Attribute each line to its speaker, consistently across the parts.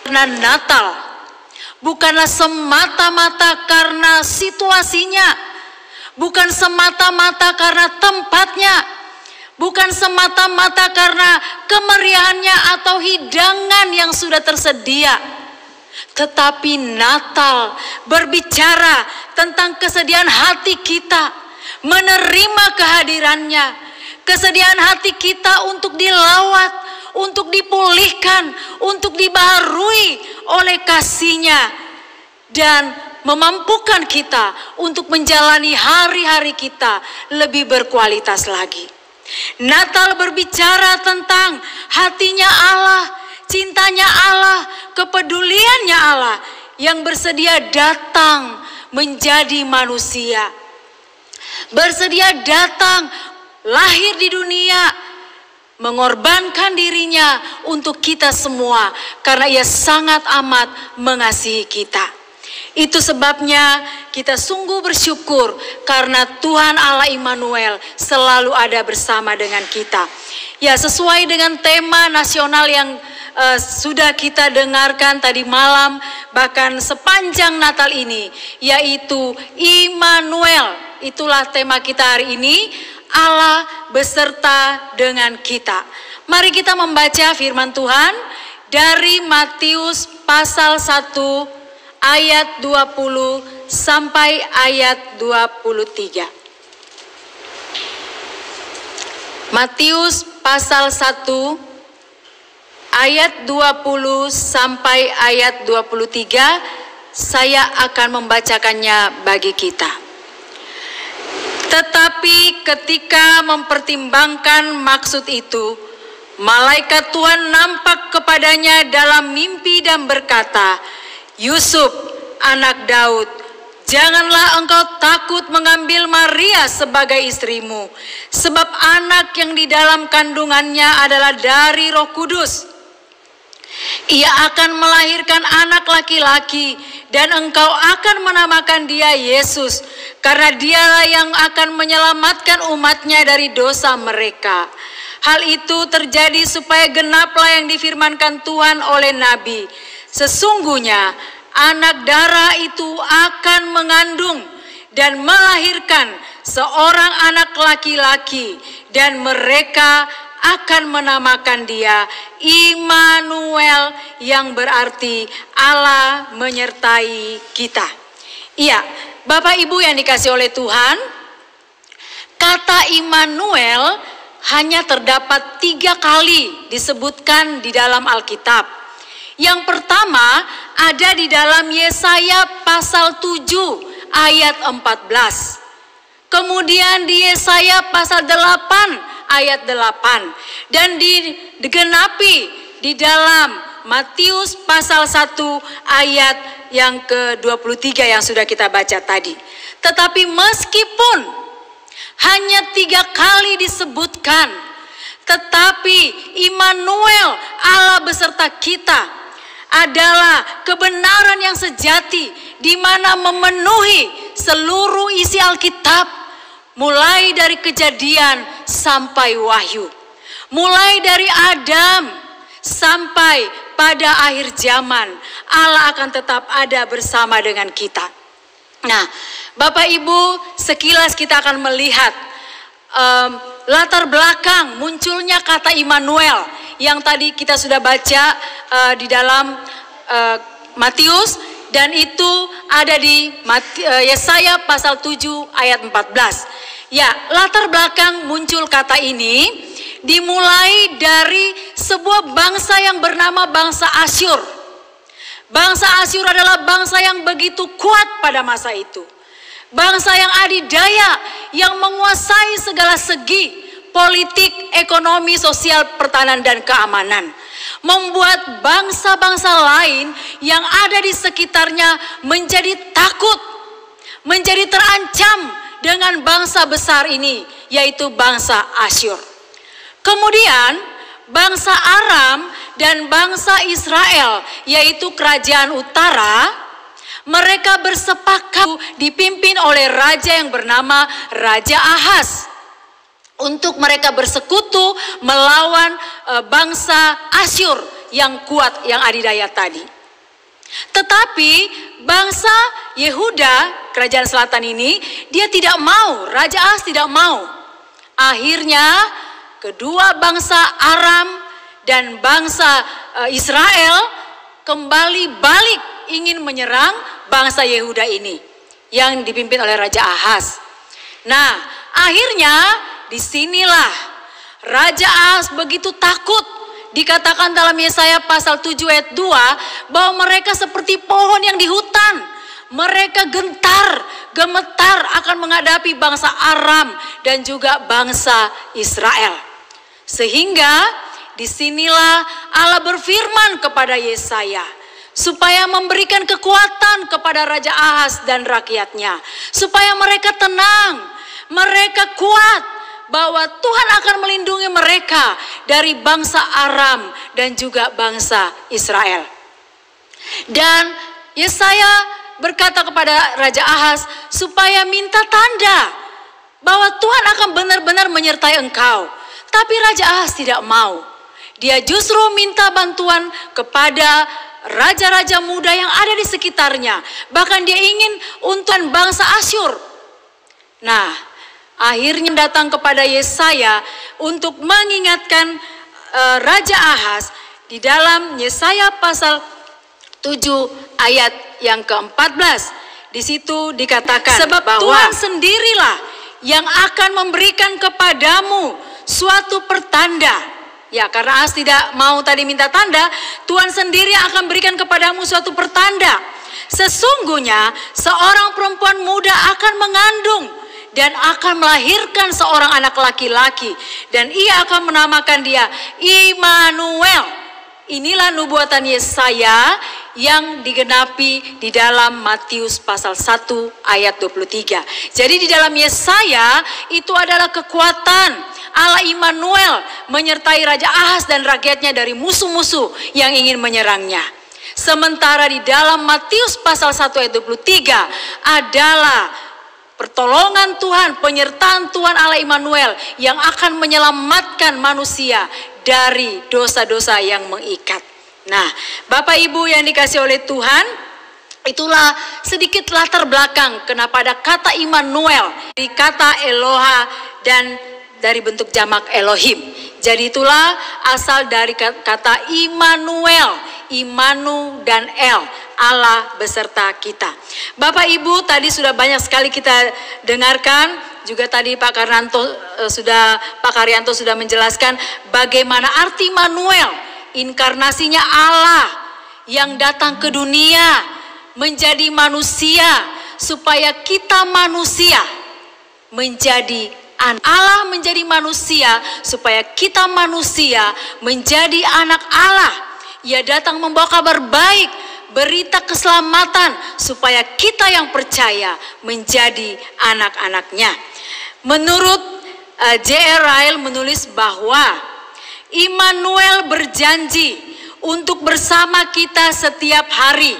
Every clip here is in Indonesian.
Speaker 1: makna Natal bukanlah semata-mata karena situasinya, bukan semata-mata karena tempatnya, bukan semata-mata karena kemeriahannya atau hidangan yang sudah tersedia. Tetapi Natal berbicara tentang kesediaan hati kita menerima kehadirannya, kesediaan hati kita untuk dilawat, untuk dipulihkan, untuk dibaharui oleh kasih-Nya, dan memampukan kita untuk menjalani hari-hari kita lebih berkualitas lagi. Natal berbicara tentang hatinya Allah, cintanya Allah, kepeduliannya Allah yang bersedia datang menjadi manusia, bersedia datang lahir di dunia, mengorbankan dirinya untuk kita semua karena Ia sangat amat mengasihi kita. Itu sebabnya kita sungguh bersyukur karena Tuhan Allah Immanuel selalu ada bersama dengan kita. Ya, sesuai dengan tema nasional yang sudah kita dengarkan tadi malam, bahkan sepanjang Natal ini, yaitu Immanuel. Itulah tema kita hari ini, Allah beserta dengan kita. Mari kita membaca firman Tuhan dari Matius pasal 1 ayat 20 sampai ayat 23. Matius pasal 1 ayat 20 sampai ayat 23, saya akan membacakannya bagi kita. Tetapi ketika mempertimbangkan maksud itu, malaikat Tuhan nampak kepadanya dalam mimpi dan berkata, "Yusuf, anak Daud, janganlah engkau takut mengambil Maria sebagai istrimu, sebab anak yang di dalam kandungannya adalah dari Roh Kudus. Ia akan melahirkan anak laki-laki, dan engkau akan menamakan dia Yesus, karena dialah yang akan menyelamatkan umatnya dari dosa mereka. Hal itu terjadi supaya genaplah yang difirmankan Tuhan oleh Nabi. Sesungguhnya anak darah itu akan mengandung dan melahirkan seorang anak laki-laki, dan mereka akan menamakan dia Immanuel, yang berarti Allah menyertai kita." Iya, Bapak Ibu yang dikasihi oleh Tuhan, kata Immanuel hanya terdapat 3 kali disebutkan di dalam Alkitab. Yang pertama ada di dalam Yesaya pasal 7 ayat 14. Kemudian di Yesaya pasal 8 ayat 8, dan digenapi di dalam Matius pasal 1 ayat yang ke-23 yang sudah kita baca tadi. Tetapi meskipun hanya 3 kali disebutkan, tetapi Immanuel, Allah beserta kita, adalah kebenaran yang sejati di mana memenuhi seluruh isi Alkitab. Mulai dari Kejadian sampai Wahyu, mulai dari Adam sampai pada akhir zaman, Allah akan tetap ada bersama dengan kita. Nah, Bapak Ibu, sekilas kita akan melihat latar belakang munculnya kata Immanuel yang tadi kita sudah baca di dalam Matius, dan itu ada di Yesaya pasal 7 ayat 14. Ya, latar belakang muncul kata ini dimulai dari sebuah bangsa yang bernama bangsa Asyur. Bangsa Asyur adalah bangsa yang begitu kuat pada masa itu. Bangsa yang adidaya, yang menguasai segala segi politik, ekonomi, sosial, pertahanan, dan keamanan. Membuat bangsa-bangsa lain yang ada di sekitarnya menjadi takut, menjadi terancam dengan bangsa besar ini, yaitu bangsa Asyur. Kemudian bangsa Aram dan bangsa Israel, yaitu kerajaan utara, mereka bersepakat dipimpin oleh raja yang bernama Raja Ahaz untuk mereka bersekutu melawan bangsa Asyur yang kuat, yang adidaya tadi. Tetapi bangsa Yehuda, kerajaan selatan ini, dia tidak mau, Raja Ahaz tidak mau. Akhirnya kedua bangsa Aram dan bangsa Israel kembali balik ingin menyerang bangsa Yehuda ini yang dipimpin oleh Raja Ahaz. Nah, akhirnya disinilah Raja Ahaz begitu takut. Dikatakan dalam Yesaya pasal 7 ayat 2 bahwa mereka seperti pohon yang di hutan. Mereka gemetar akan menghadapi bangsa Aram dan juga bangsa Israel. Sehingga disinilah Allah berfirman kepada Yesaya supaya memberikan kekuatan kepada Raja Ahaz dan rakyatnya, supaya mereka tenang, mereka kuat, bahwa Tuhan akan melindungi mereka dari bangsa Aram dan juga bangsa Israel. Dan Yesaya berkata kepada Raja Ahaz supaya minta tanda bahwa Tuhan akan benar-benar menyertai engkau. Tapi Raja Ahaz tidak mau. Dia justru minta bantuan kepada raja-raja muda yang ada di sekitarnya. Bahkan dia ingin untuk bangsa Asyur. Nah, akhirnya datang kepada Yesaya untuk mengingatkan Raja Ahaz di dalam Yesaya pasal 7 ayat yang ke-14. Di situ dikatakan sebab bahwa Tuhan sendirilah yang akan memberikan kepadamu suatu pertanda. Ya, karena Ahaz tidak mau tadi minta tanda, Tuhan sendiri akan berikan kepadamu suatu pertanda. Sesungguhnya seorang perempuan muda akan mengandung dan akan melahirkan seorang anak laki-laki, dan ia akan menamakan dia Immanuel. Inilah nubuatan Yesaya yang digenapi di dalam Matius pasal 1 ayat 23. Jadi di dalam Yesaya itu adalah kekuatan Allah Immanuel menyertai Raja Ahaz dan rakyatnya dari musuh-musuh yang ingin menyerangnya. Sementara di dalam Matius pasal 1 ayat 23 adalah pertolongan Tuhan, penyertaan Tuhan Allah Immanuel yang akan menyelamatkan manusia dari dosa-dosa yang mengikat. Nah, Bapak Ibu yang dikasihi oleh Tuhan, itulah sedikit latar belakang kenapa ada kata Immanuel, di kata Eloha dan dari bentuk jamak Elohim. Jadi itulah asal dari kata Immanuel, Immanu dan El, Allah beserta kita. Bapak Ibu, tadi sudah banyak sekali kita dengarkan, juga tadi Pak Karyanto sudah menjelaskan bagaimana arti Immanuel, inkarnasinya Allah yang datang ke dunia menjadi manusia supaya kita manusia menjadi Allah, menjadi manusia supaya kita manusia menjadi anak Allah. Ia datang membawa kabar baik, berita keselamatan supaya kita yang percaya menjadi anak-anaknya. Menurut J.R. Ryle menulis bahwa Immanuel berjanji untuk bersama kita setiap hari,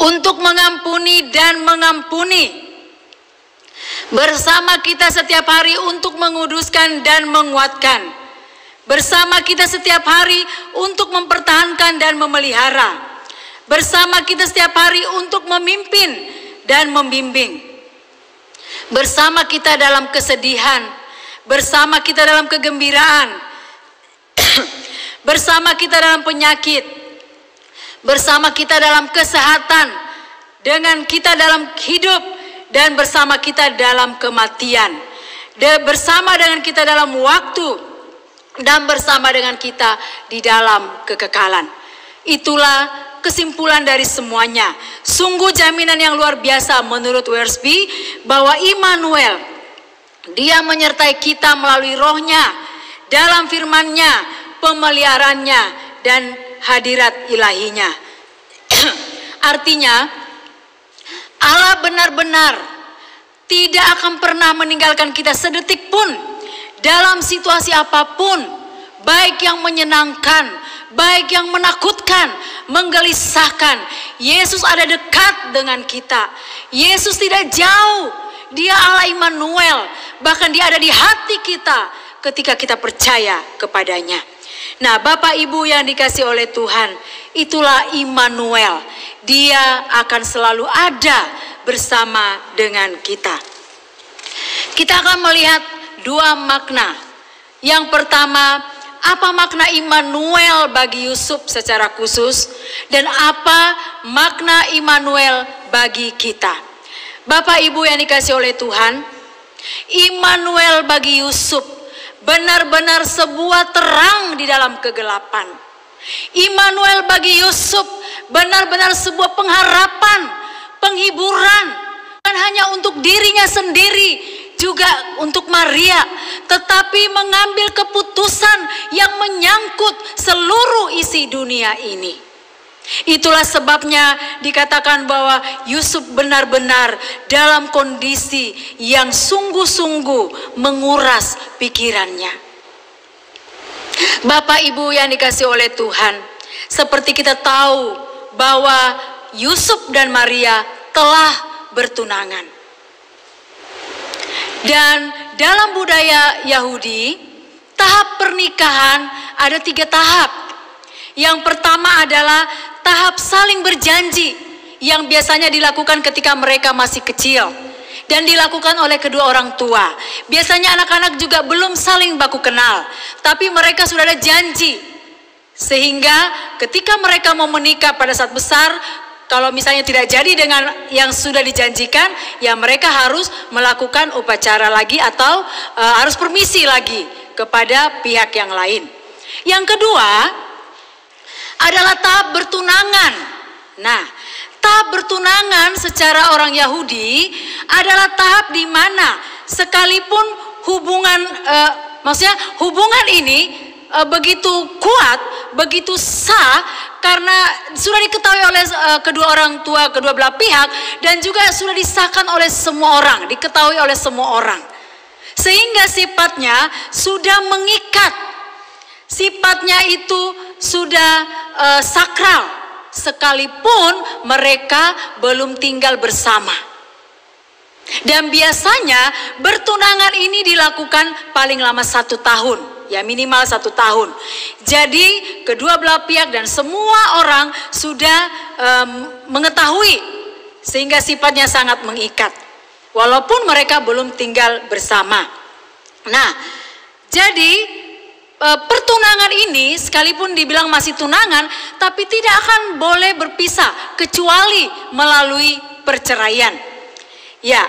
Speaker 1: untuk mengampuni dan mengampuni, bersama kita setiap hari untuk menguduskan dan menguatkan, bersama kita setiap hari untuk mempertahankan dan memelihara, bersama kita setiap hari untuk memimpin dan membimbing, bersama kita dalam kesedihan, bersama kita dalam kegembiraan, bersama kita dalam penyakit, bersama kita dalam kesehatan, dengan kita dalam hidup, dan bersama kita dalam kematian, bersama dengan kita dalam waktu, dan bersama dengan kita di dalam kekekalan. Itulah kesimpulan dari semuanya. Sungguh jaminan yang luar biasa menurut Wiersbe bahwa Immanuel, dia menyertai kita melalui rohnya, dalam firman-Nya, pemeliharaannya, dan hadirat ilahinya. Artinya Allah benar-benar tidak akan pernah meninggalkan kita sedetik pun dalam situasi apapun, baik yang menyenangkan, baik yang menakutkan, menggelisahkan. Yesus ada dekat dengan kita. Yesus tidak jauh. Dia Allah Immanuel. Bahkan dia ada di hati kita ketika kita percaya kepadanya. Nah, Bapak Ibu yang dikasihi oleh Tuhan, itulah Immanuel. Dia akan selalu ada bersama dengan kita. Kita akan melihat dua makna. Yang pertama, apa makna Immanuel bagi Yusuf secara khusus, dan apa makna Immanuel bagi kita. Bapak Ibu yang dikasihi oleh Tuhan, Immanuel bagi Yusuf benar-benar sebuah terang di dalam kegelapan. Immanuel bagi Yusuf benar-benar sebuah pengharapan, penghiburan, bukan hanya untuk dirinya sendiri, juga untuk Maria, tetapi mengambil keputusan yang menyangkut seluruh isi dunia ini. Itulah sebabnya dikatakan bahwa Yusuf benar-benar dalam kondisi yang sungguh-sungguh menguras pikirannya. Bapak Ibu yang dikasihi oleh Tuhan, seperti kita tahu bahwa Yusuf dan Maria telah bertunangan. Dan dalam budaya Yahudi, tahap pernikahan ada 3 tahap. Yang pertama adalah tahap saling berjanji, yang biasanya dilakukan ketika mereka masih kecil dan dilakukan oleh kedua orang tua. Biasanya anak-anak juga belum saling baku kenal, tapi mereka sudah ada janji, sehingga ketika mereka mau menikah pada saat besar, kalau misalnya tidak jadi dengan yang sudah dijanjikan, ya mereka harus melakukan upacara lagi atau harus permisi lagi kepada pihak yang lain. Yang kedua adalah tahap bertunangan. Nah, tahap bertunangan secara orang Yahudi adalah tahap di mana sekalipun hubungan, maksudnya hubungan ini begitu kuat, begitu sah, karena sudah diketahui oleh kedua orang tua, kedua belah pihak, dan juga sudah disahkan oleh semua orang, diketahui oleh semua orang. Sehingga sifatnya sudah mengikat, sifatnya itu sudah sakral, sekalipun mereka belum tinggal bersama. Dan biasanya bertunangan ini dilakukan paling lama 1 tahun, ya minimal 1 tahun. Jadi kedua belah pihak dan semua orang sudah mengetahui, sehingga sifatnya sangat mengikat, walaupun mereka belum tinggal bersama. Nah, jadi pertunangan ini sekalipun dibilang masih tunangan, tapi tidak akan boleh berpisah kecuali melalui perceraian. Ya,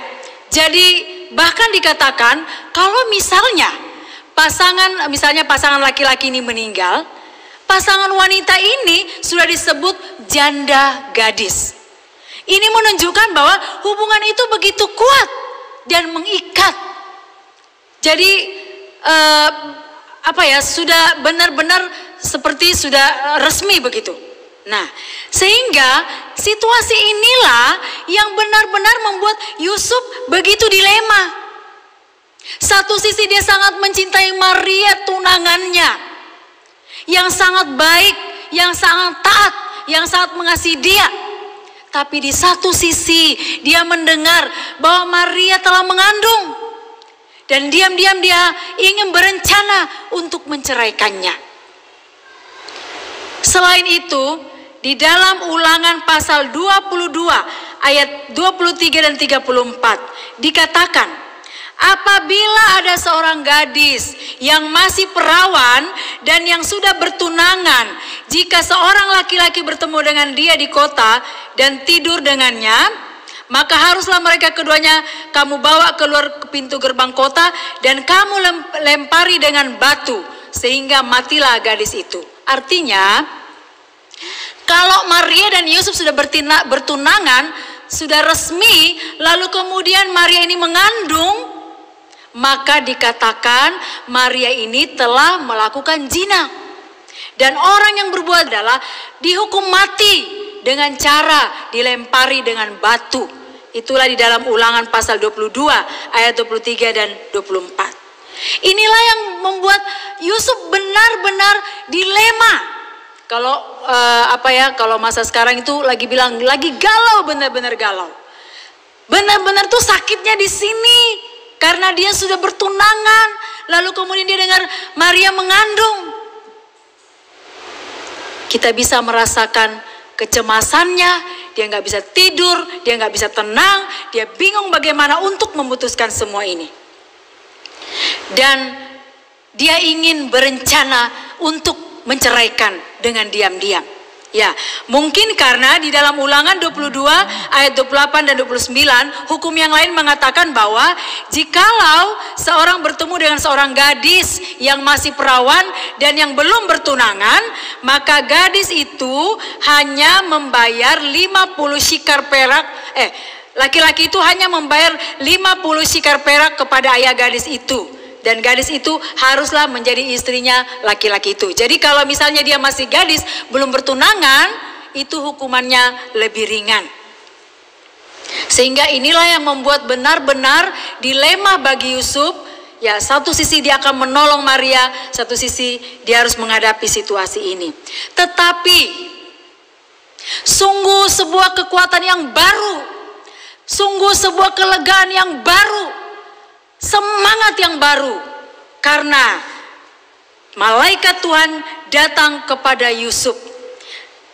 Speaker 1: jadi bahkan dikatakan kalau misalnya pasangan laki-laki ini meninggal, pasangan wanita ini sudah disebut janda gadis. Ini menunjukkan bahwa hubungan itu begitu kuat dan mengikat. Jadi sudah benar-benar seperti sudah resmi begitu. Nah, sehingga situasi inilah yang benar-benar membuat Yusuf begitu dilema. Satu sisi dia sangat mencintai Maria tunangannya, yang sangat baik, yang sangat taat, yang sangat mengasihi dia. Tapi di satu sisi dia mendengar bahwa Maria telah mengandung. Dan diam-diam dia ingin berencana untuk menceraikannya. Selain itu, di dalam Ulangan pasal 22 ayat 23 dan 34 dikatakan, apabila ada seorang gadis yang masih perawan dan yang sudah bertunangan, jika seorang laki-laki bertemu dengan dia di kota dan tidur dengannya, maka haruslah mereka keduanya kamu bawa keluar ke pintu gerbang kota dan kamu lempari dengan batu sehingga matilah gadis itu. Artinya, kalau Maria dan Yusuf sudah bertunangan, sudah resmi, lalu kemudian Maria ini mengandung, maka dikatakan Maria ini telah melakukan zina. Dan orang yang berbuat adalah dihukum mati dengan cara dilempari dengan batu. Itulah di dalam Ulangan pasal 22 ayat 23 dan 24. Inilah yang membuat Yusuf benar-benar dilema. Kalau masa sekarang itu lagi bilang lagi galau, benar-benar galau. Benar-benar tuh sakitnya di sini karena dia sudah bertunangan, lalu kemudian dia dengar Maria mengandung. Kita bisa merasakan kecemasannya, dia nggak bisa tidur, dia nggak bisa tenang, dia bingung bagaimana untuk memutuskan semua ini. Dan dia ingin berencana untuk menceraikan dengan diam-diam. Ya, mungkin karena di dalam Ulangan 22 ayat 28 dan 29 hukum yang lain mengatakan bahwa jikalau seorang bertemu dengan seorang gadis yang masih perawan dan yang belum bertunangan, maka gadis itu hanya membayar 50 shikar perak, laki-laki itu hanya membayar 50 shikar perak kepada ayah gadis itu. Dan gadis itu haruslah menjadi istrinya laki-laki itu. Jadi kalau misalnya dia masih gadis, belum bertunangan, itu hukumannya lebih ringan. Sehingga inilah yang membuat benar-benar dilema bagi Yusuf. Ya, satu sisi dia akan menolong Maria, satu sisi dia harus menghadapi situasi ini. Tetapi sungguh sebuah kekuatan yang baru, sungguh sebuah kelegaan yang baru, semangat yang baru, karena malaikat Tuhan datang kepada Yusuf.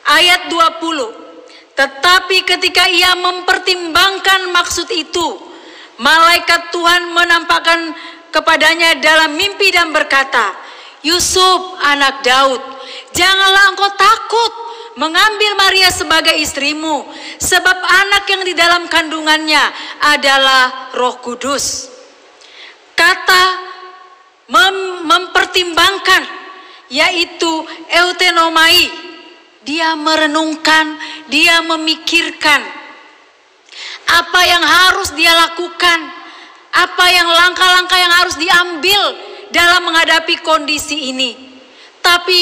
Speaker 1: Ayat 20, tetapi ketika ia mempertimbangkan maksud itu, malaikat Tuhan menampakkan kepadanya dalam mimpi dan berkata, Yusuf anak Daud, janganlah engkau takut mengambil Maria sebagai istrimu, sebab anak yang di dalam kandungannya adalah Roh Kudus. Kata mempertimbangkan, yaitu eutenomai. Dia merenungkan, dia memikirkan apa yang harus dia lakukan, apa yang langkah-langkah yang harus diambil dalam menghadapi kondisi ini. Tapi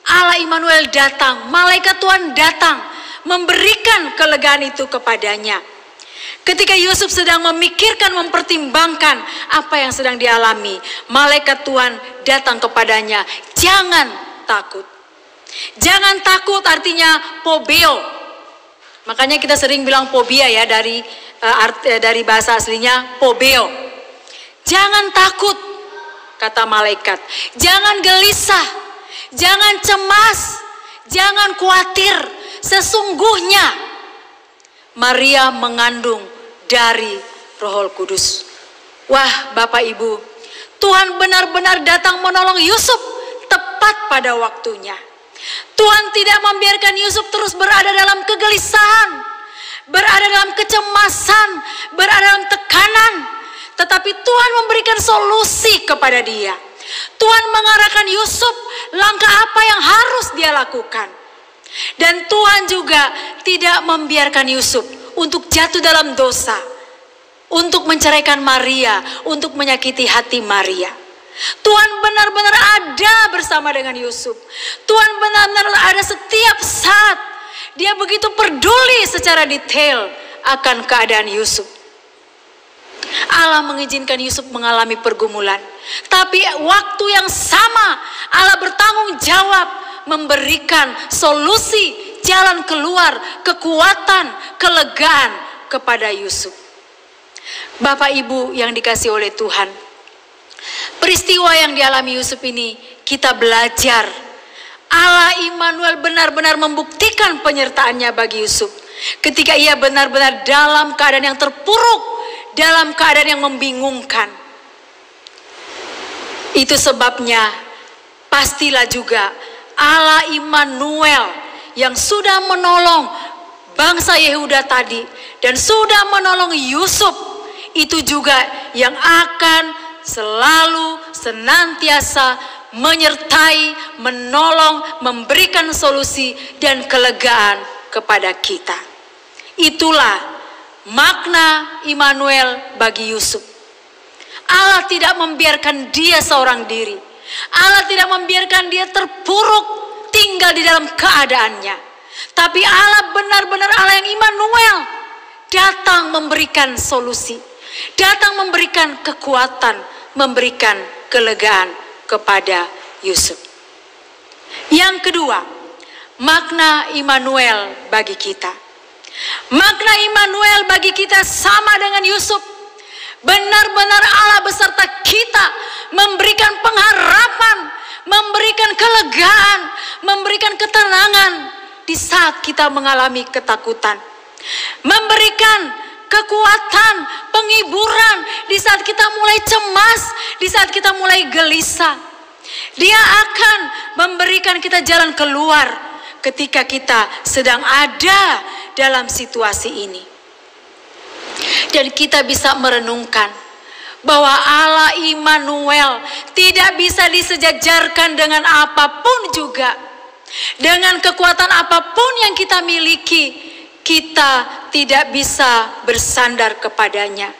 Speaker 1: Allah Immanuel datang, malaikat Tuhan datang, memberikan kelegaan itu kepadanya. Ketika Yusuf sedang memikirkan, mempertimbangkan apa yang sedang dialami, malaikat Tuhan datang kepadanya. Jangan takut. Jangan takut artinya pobeo. Makanya kita sering bilang fobia ya, dari bahasa aslinya pobeo. Jangan takut, kata malaikat. Jangan gelisah, jangan cemas, jangan khawatir. Sesungguhnya Maria mengandung dari Roh Kudus. Wah, Bapak Ibu, Tuhan benar-benar datang menolong Yusuf tepat pada waktunya. Tuhan tidak membiarkan Yusuf terus berada dalam kegelisahan, berada dalam kecemasan, berada dalam tekanan, tetapi Tuhan memberikan solusi kepada dia. Tuhan mengarahkan Yusuf langkah apa yang harus dia lakukan. Dan Tuhan juga tidak membiarkan Yusuf untuk jatuh dalam dosa, untuk menceraikan Maria, untuk menyakiti hati Maria. Tuhan benar-benar ada bersama dengan Yusuf. Tuhan benar-benar ada setiap saat. Dia begitu peduli secara detail akan keadaan Yusuf. Allah mengizinkan Yusuf mengalami pergumulan, tapi waktu yang sama Allah bertanggung jawab memberikan solusi, jalan keluar, kekuatan, kelegaan kepada Yusuf. Bapak Ibu yang dikasihi oleh Tuhan, peristiwa yang dialami Yusuf ini kita belajar Allah Immanuel benar-benar membuktikan penyertaannya bagi Yusuf ketika ia benar-benar dalam keadaan yang terpuruk, dalam keadaan yang membingungkan. Itu sebabnya pastilah juga Allah Immanuel yang sudah menolong bangsa Yehuda tadi dan sudah menolong Yusuf, itu juga yang akan selalu senantiasa menyertai, menolong, memberikan solusi dan kelegaan kepada kita. Itulah makna Immanuel bagi Yusuf. Allah tidak membiarkan dia seorang diri. Allah tidak membiarkan dia terpuruk tinggal di dalam keadaannya. Tapi Allah benar-benar Allah yang Immanuel, datang memberikan solusi, datang memberikan kekuatan, memberikan kelegaan kepada Yusuf. Yang kedua, makna Immanuel bagi kita. Makna Immanuel bagi kita sama dengan Yusuf. Benar-benar Allah beserta kita, memberikan pengharapan, memberikan kelegaan, memberikan ketenangan di saat kita mengalami ketakutan, memberikan kekuatan, penghiburan di saat kita mulai cemas, di saat kita mulai gelisah. Dia akan memberikan kita jalan keluar ketika kita sedang ada dalam situasi ini. Dan kita bisa merenungkan bahwa Allah Immanuel tidak bisa disejajarkan dengan apapun juga. Dengan kekuatan apapun yang kita miliki, kita tidak bisa bersandar kepadanya.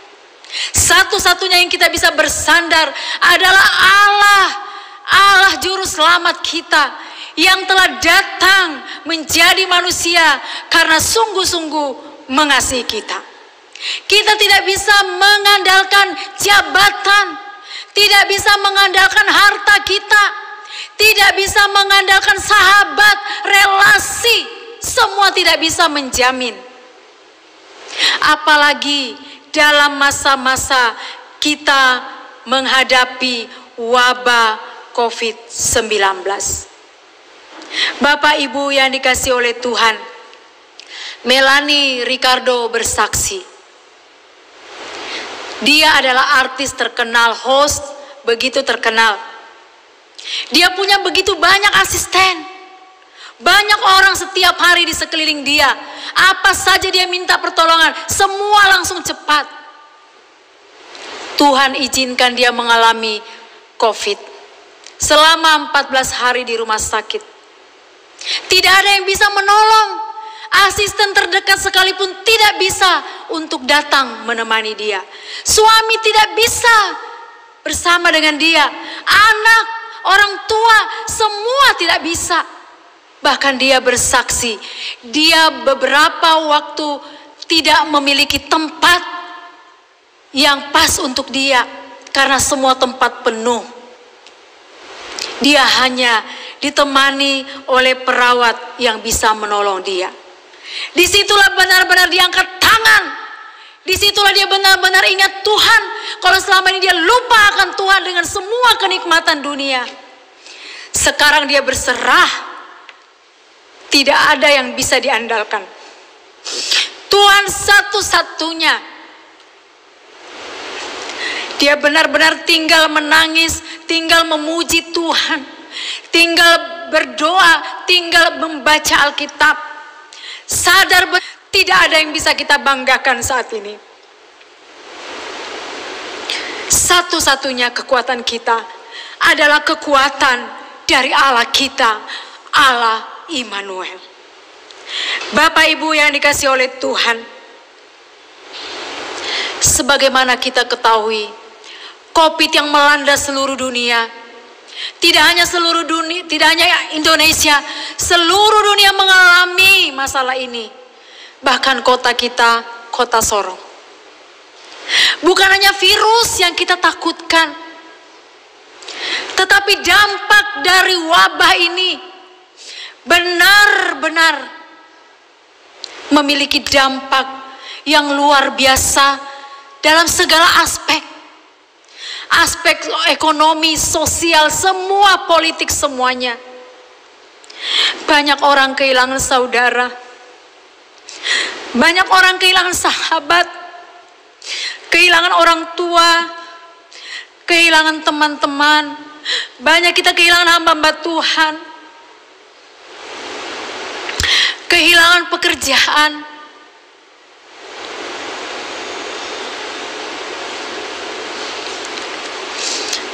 Speaker 1: Satu-satunya yang kita bisa bersandar adalah Allah Juru Selamat kita, yang telah datang menjadi manusia karena sungguh-sungguh mengasihi kita. Kita tidak bisa mengandalkan jabatan, tidak bisa mengandalkan harta kita, tidak bisa mengandalkan sahabat, relasi, semua tidak bisa menjamin. Apalagi dalam masa-masa kita menghadapi wabah COVID-19. Bapak Ibu yang dikasihi oleh Tuhan, Melanie Ricardo bersaksi. Dia adalah artis terkenal, host begitu terkenal. Dia punya begitu banyak asisten. Banyak orang setiap hari di sekeliling dia. Apa saja dia minta pertolongan, semua langsung cepat. Tuhan izinkan dia mengalami COVID. Selama 14 hari di rumah sakit. Tidak ada yang bisa menolong. Asisten terdekat sekalipun tidak bisa untuk datang menemani dia. Suami tidak bisa bersama dengan dia. Anak, orang tua, semua tidak bisa. Bahkan dia bersaksi, dia beberapa waktu tidak memiliki tempat yang pas untuk dia. Karena semua tempat penuh. Dia hanya ditemani oleh perawat yang bisa menolong dia. Disitulah benar-benar diangkat tangan. Disitulah dia benar-benar ingat Tuhan. Kalau selama ini dia lupa akan Tuhan dengan semua kenikmatan dunia. Sekarang dia berserah. Tidak ada yang bisa diandalkan. Tuhan satu-satunya. Dia benar-benar tinggal menangis, tinggal memuji Tuhan, tinggal berdoa, tinggal membaca Alkitab. Sadar tidak ada yang bisa kita banggakan saat ini. Satu-satunya kekuatan kita adalah kekuatan dari Allah kita, Allah Immanuel. Bapak Ibu yang dikasihi oleh Tuhan, sebagaimana kita ketahui, COVID yang melanda seluruh dunia, tidak hanya seluruh dunia, tidak hanya Indonesia, seluruh dunia mengalami masalah ini. Bahkan kota kita, kota Sorong. Bukan hanya virus yang kita takutkan, tetapi dampak dari wabah ini benar-benar memiliki dampak yang luar biasa dalam segala aspek. Aspek ekonomi, sosial, semua politik semuanya. Banyak orang kehilangan saudara. Banyak orang kehilangan sahabat. Kehilangan orang tua. Kehilangan teman-teman. Banyak kita kehilangan hamba-hamba Tuhan. Kehilangan pekerjaan.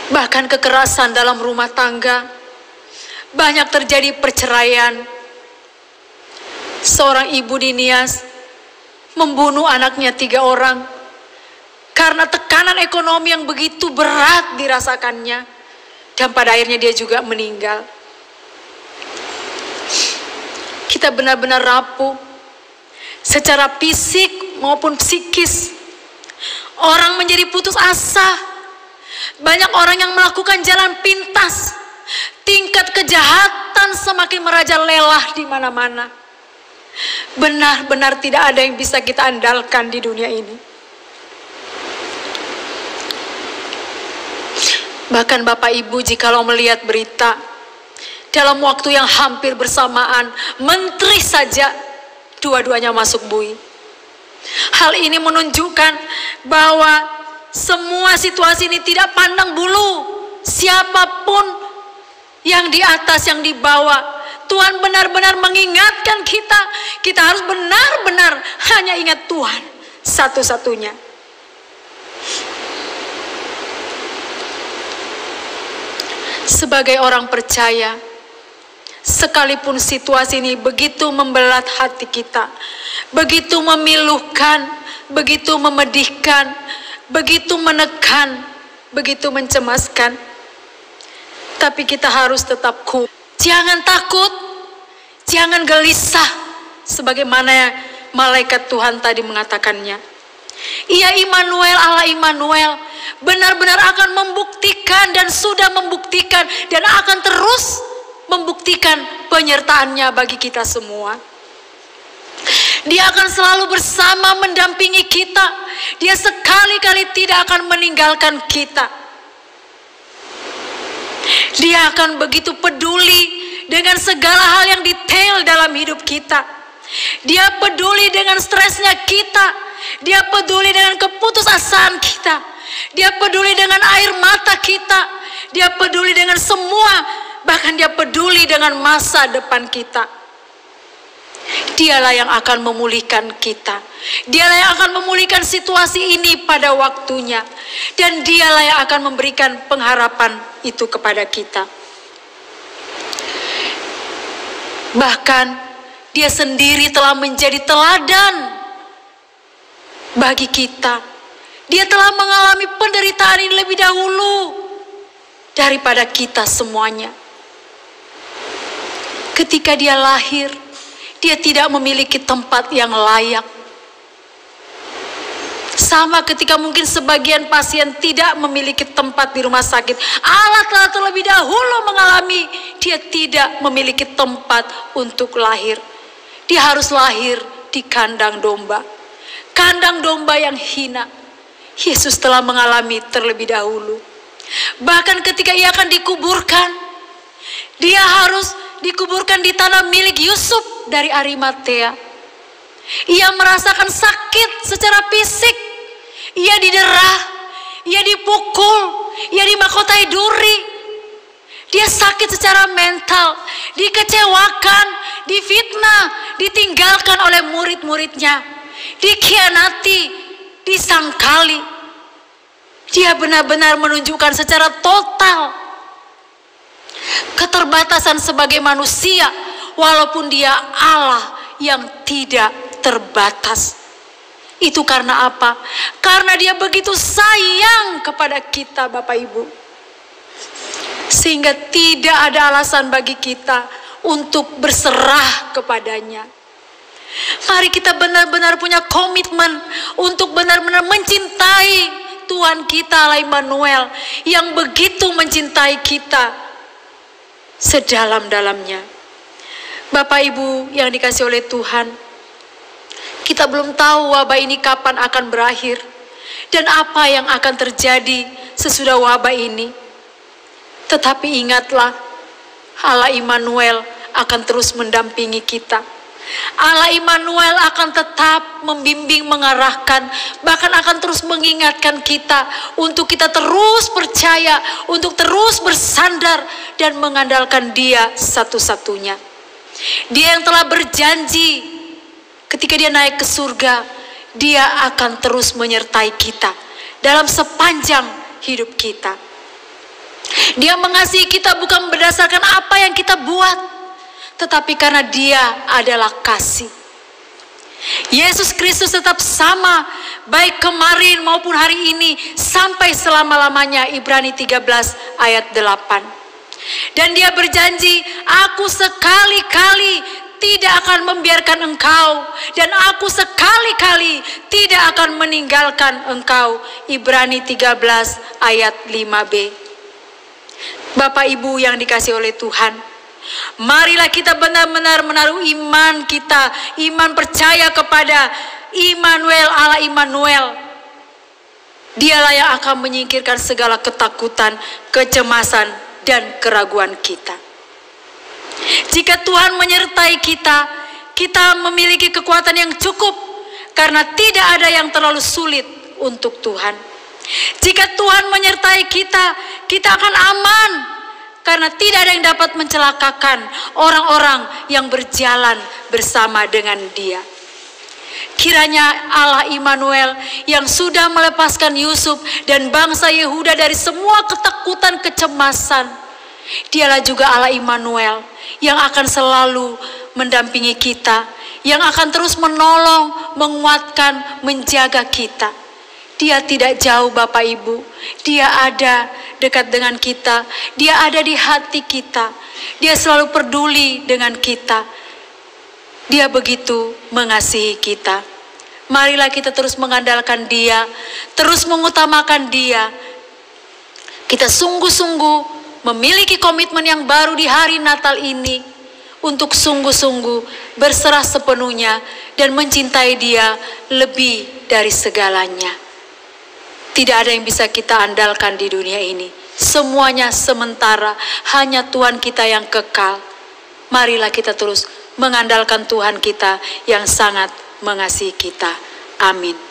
Speaker 1: Bahkan kekerasan dalam rumah tangga. Banyak terjadi perceraian. Seorang ibu di Nias membunuh anaknya 3 orang. Karena tekanan ekonomi yang begitu berat dirasakannya. Dan pada akhirnya dia juga meninggal. Kita benar-benar rapuh. Secara fisik maupun psikis. Orang menjadi putus asa. Banyak orang yang melakukan jalan pintas. Tingkat kejahatan semakin merajalela di mana-mana. Benar-benar tidak ada yang bisa kita andalkan di dunia ini. Bahkan Bapak Ibu, jikalau melihat berita, dalam waktu yang hampir bersamaan, menteri saja dua-duanya masuk bui. Hal ini menunjukkan bahwa semua situasi ini tidak pandang bulu, siapapun yang di atas, yang di bawah. Tuhan benar-benar mengingatkan kita, kita harus benar-benar hanya ingat Tuhan satu-satunya. Sebagai orang percaya, sekalipun situasi ini begitu membelat hati kita, begitu memilukan, begitu memedihkan, begitu menekan, begitu mencemaskan, tapi kita harus tetap kuat. Jangan takut, jangan gelisah, sebagaimana malaikat Tuhan tadi mengatakannya. Ia Immanuel, Allah Immanuel, benar-benar akan membuktikan dan sudah membuktikan dan akan terus membuktikan penyertaannya bagi kita semua. Dia akan selalu bersama mendampingi kita. Dia sekali-kali tidak akan meninggalkan kita. Dia akan begitu peduli dengan segala hal yang detail dalam hidup kita. Dia peduli dengan stresnya kita. Dia peduli dengan keputusasaan kita. Dia peduli dengan air mata kita. Dia peduli dengan semua. Bahkan dia peduli dengan masa depan kita. Dialah yang akan memulihkan kita. Dialah yang akan memulihkan situasi ini pada waktunya. Dan dialah yang akan memberikan pengharapan itu kepada kita. Bahkan dia sendiri telah menjadi teladan bagi kita. Dia telah mengalami penderitaan ini lebih dahulu daripada kita semuanya. Ketika dia lahir, dia tidak memiliki tempat yang layak. Sama ketika mungkin sebagian pasien tidak memiliki tempat di rumah sakit. Allah telah terlebih dahulu mengalami, dia tidak memiliki tempat untuk lahir. Dia harus lahir di kandang domba. Kandang domba yang hina. Yesus telah mengalami terlebih dahulu. Bahkan ketika ia akan dikuburkan, dia harus dikuburkan di tanah milik Yusuf dari Arimatea. Ia merasakan sakit secara fisik. Ia didera, ia dipukul, ia dimahkotai duri. Dia sakit secara mental, dikecewakan, difitnah, ditinggalkan oleh murid-muridnya, dikhianati, disangkali. Dia benar-benar menunjukkan secara total keterbatasan sebagai manusia, walaupun dia Allah yang tidak terbatas. Itu karena apa? Karena dia begitu sayang kepada kita, Bapak Ibu, sehingga tidak ada alasan bagi kita untuk berserah kepadanya. Mari kita benar-benar punya komitmen untuk benar-benar mencintai Tuhan kita, Allah Immanuel, yang begitu mencintai kita sedalam-dalamnya. Bapak Ibu yang dikasihi oleh Tuhan, kita belum tahu wabah ini kapan akan berakhir dan apa yang akan terjadi sesudah wabah ini. Tetapi ingatlah, Allah Immanuel akan terus mendampingi kita. Allah Immanuel akan tetap membimbing, mengarahkan, bahkan akan terus mengingatkan kita untuk kita terus percaya, untuk terus bersandar dan mengandalkan Dia satu-satunya. Dia yang telah berjanji ketika dia naik ke surga, dia akan terus menyertai kita dalam sepanjang hidup kita. Dia mengasihi kita bukan berdasarkan apa yang kita buat, tetapi karena dia adalah kasih. Yesus Kristus tetap sama, baik kemarin maupun hari ini, sampai selama-lamanya. Ibrani 13 ayat 8. Dan dia berjanji, aku sekali-kali tidak akan membiarkan engkau, dan aku sekali-kali tidak akan meninggalkan engkau. Ibrani 13 ayat 5b. Bapak Ibu yang dikasihi oleh Tuhan, marilah kita benar-benar menaruh iman kita, iman percaya kepada Immanuel, Allah Immanuel, Dialah yang akan menyingkirkan segala ketakutan, kecemasan, dan keraguan kita. Jika Tuhan menyertai kita, kita memiliki kekuatan yang cukup, karena tidak ada yang terlalu sulit untuk Tuhan. Jika Tuhan menyertai kita, kita akan aman, karena tidak ada yang dapat mencelakakan orang-orang yang berjalan bersama dengan Dia. Kiranya Allah Immanuel yang sudah melepaskan Yusuf dan bangsa Yehuda dari semua ketakutan, kecemasan, Dialah juga Allah Immanuel yang akan selalu mendampingi kita, yang akan terus menolong, menguatkan, menjaga kita. Dia tidak jauh Bapak Ibu, Dia ada dekat dengan kita, Dia ada di hati kita, Dia selalu peduli dengan kita. Dia begitu mengasihi kita. Marilah kita terus mengandalkan Dia, terus mengutamakan Dia. Kita sungguh-sungguh memiliki komitmen yang baru di hari Natal ini untuk sungguh-sungguh berserah sepenuhnya dan mencintai Dia lebih dari segalanya. Tidak ada yang bisa kita andalkan di dunia ini. Semuanya sementara, hanya Tuhan kita yang kekal. Marilah kita terus mengandalkan Tuhan kita yang sangat mengasihi kita. Amin.